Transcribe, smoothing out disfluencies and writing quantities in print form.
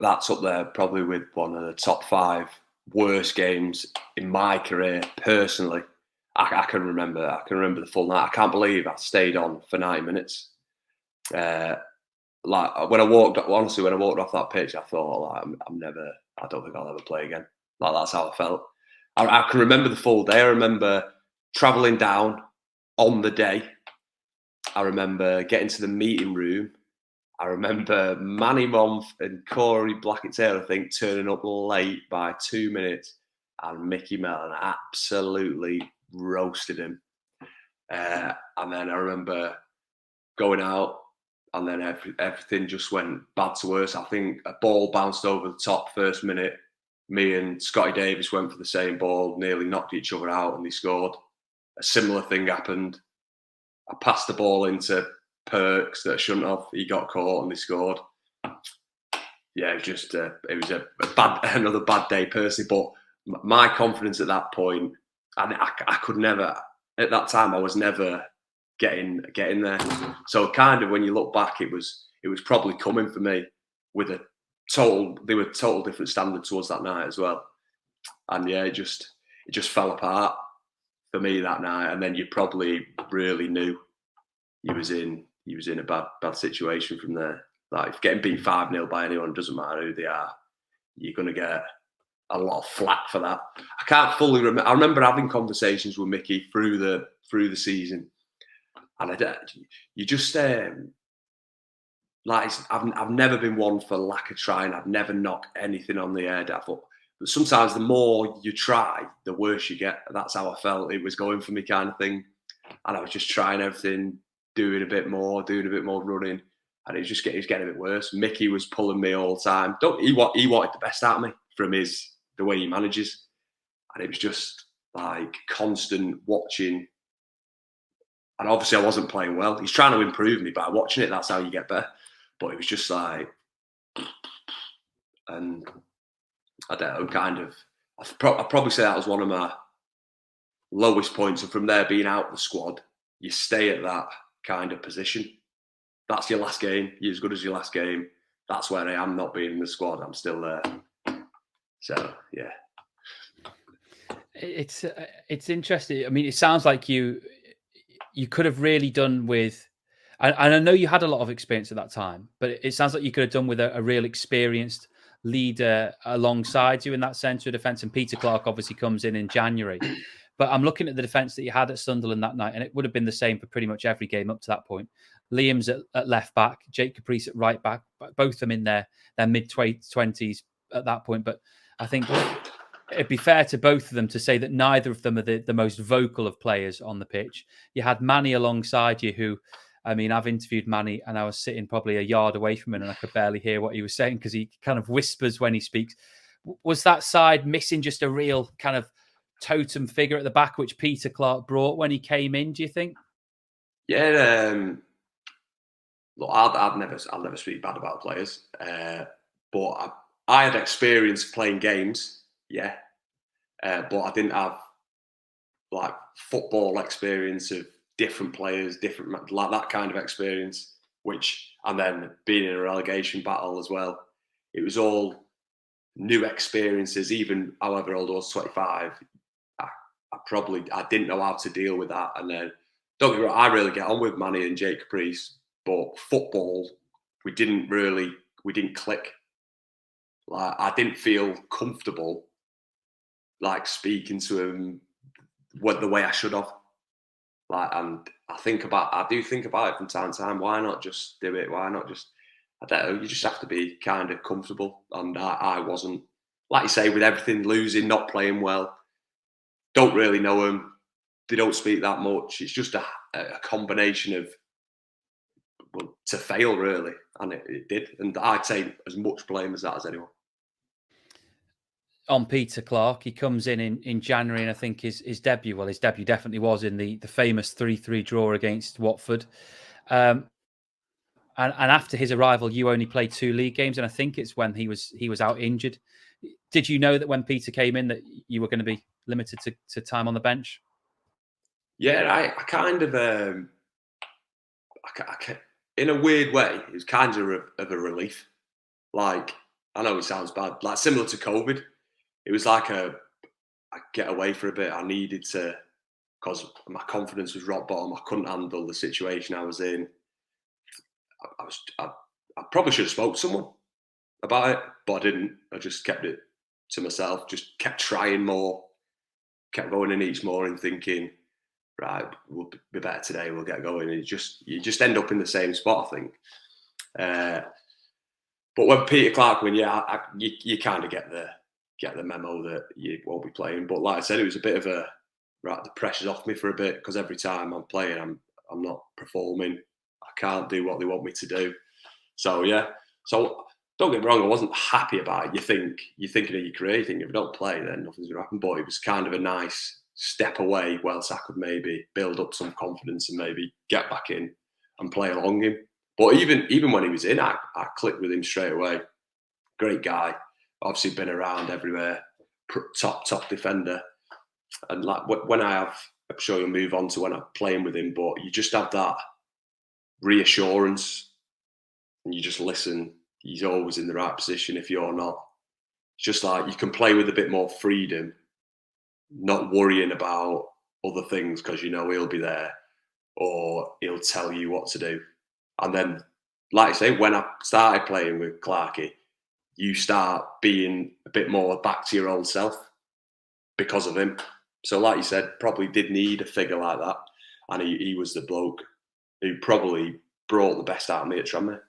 that's up there probably with one of the top 5 worst games in my career personally. I can remember. I can remember the full night. I can't believe I stayed on for 90 minutes. Like when I walked, honestly, when I walked off that pitch, I thought, like, I'm never. I don't think I'll ever play again. Like that's how I felt. I can remember the full day. I remember travelling down on the day. I remember getting to the meeting room. I remember Manny Monf and Corey Blackett-Taylor, I think, turning up late by 2 minutes, and Mickey Mellon absolutely roasted him. And then I remember going out, and then everything just went bad to worse. I think a ball bounced over the top first minute. Me and Scotty Davis went for the same ball, nearly knocked each other out, and they scored. A similar thing happened. I passed the ball into Perks that I shouldn't have. He got caught and they scored. Yeah, it was another bad day personally. But my confidence at that point, and I could never at that time. I was never getting there. So kind of when you look back, it was probably coming for me with they were total different standard towards that night as well. And yeah, it just fell apart for me that night. And then you probably really knew he was in a bad situation from there. Like if getting beat 5-0 by anyone, doesn't matter who they are, you're gonna get a lot of flack for that. I can't fully remember. I remember having conversations with Mickey through the season, and you just like I've never been one for lack of trying. I've never knocked anything on the head. I thought, but sometimes the more you try, the worse you get. That's how I felt it was going for me, kind of thing. And I was just trying everything, doing a bit more running, and it was getting a bit worse. Mickey was pulling me all the time. He wanted the best out of me from the way he manages, and it was just like constant watching. And obviously, I wasn't playing well. He's trying to improve me by watching it. That's how you get better. But it was just like, and I don't know, kind of. I'd probably say that was one of my lowest points. And from there, being out of the squad, you stay at that kind of position. That's your last game. You're as good as your last game. That's where I am, not being in the squad. I'm still there. So yeah, it's interesting. I mean, it sounds like you could have really done with, and I know you had a lot of experience at that time, but it sounds like you could have done with a real experienced leader alongside you in that centre of defence. And Peter Clarke obviously comes in January. But I'm looking at the defence that you had at Sunderland that night, and it would have been the same for pretty much every game up to that point. Liam's at left back, Jake Caprice at right back, both of them in their mid-20s at that point. But I think it'd be fair to both of them to say that neither of them are the most vocal of players on the pitch. You had Manny alongside you who, I mean, I've interviewed Manny and I was sitting probably a yard away from him and I could barely hear what he was saying because he kind of whispers when he speaks. Was that side missing just a real kind of totem figure at the back, which Peter Clarke brought when he came in, do you think? Yeah, look, I'll never speak bad about players, but I had experience playing games, yeah, but I didn't have like football experience of different players, different like that kind of experience. And then being in a relegation battle as well, it was all new experiences. Even however old I was, 25, I didn't know how to deal with that. And then don't get me wrong, I really get on with Manny and Jake Caprice, but football, we didn't click. Like I didn't feel comfortable like speaking to him the way I should have. Like, and I do think about it from time to time. Why not just do it? Why not just? I don't know. You just have to be kind of comfortable, and I wasn't. Like you say, with everything losing, not playing well, don't really know them. They don't speak that much. It's just a combination of to fail really, and it did. And I'd say as much blame as that as anyone. On Peter Clarke, he comes in January, and I think his debut definitely was in the famous 3-3 draw against Watford. And after his arrival, you only played 2 league games, and I think it's when he was out injured. Did you know that when Peter came in that you were going to be limited to time on the bench? Yeah, I kind of, in a weird way, it was kind of a relief. Like I know it sounds bad, like similar to COVID. It was like a get away for a bit. I needed to, because my confidence was rock bottom. I couldn't handle the situation I was in. I probably should have spoke to someone about it, but I didn't. I just kept it to myself. Just kept trying more, kept going in each morning, thinking, right, we'll be better today. We'll get going. And you just end up in the same spot, I think. But when Peter Clark went, you kind of get the memo that you won't be playing. But like I said, it was a bit of a right. The pressure's off me for a bit because every time I'm playing, I'm not performing. I can't do what they want me to do. So yeah. So don't get me wrong, I wasn't happy about it. You're thinking of your career. You think if I don't play, then nothing's going to happen. But it was kind of a nice step away, whilst I could maybe build up some confidence and maybe get back in and play along him. But even when he was in, I clicked with him straight away. Great guy. Obviously been around everywhere. Top defender. And like when I have, I'm sure you'll move on to when I'm playing with him, but you just have that reassurance and you just listen. He's always in the right position if you're not. It's just like you can play with a bit more freedom, not worrying about other things because you know he'll be there or he'll tell you what to do. And then, like I say, when I started playing with Clarkey, you start being a bit more back to your old self because of him. So, like you said, probably did need a figure like that. And he was the bloke who probably brought the best out of me at Tranmere.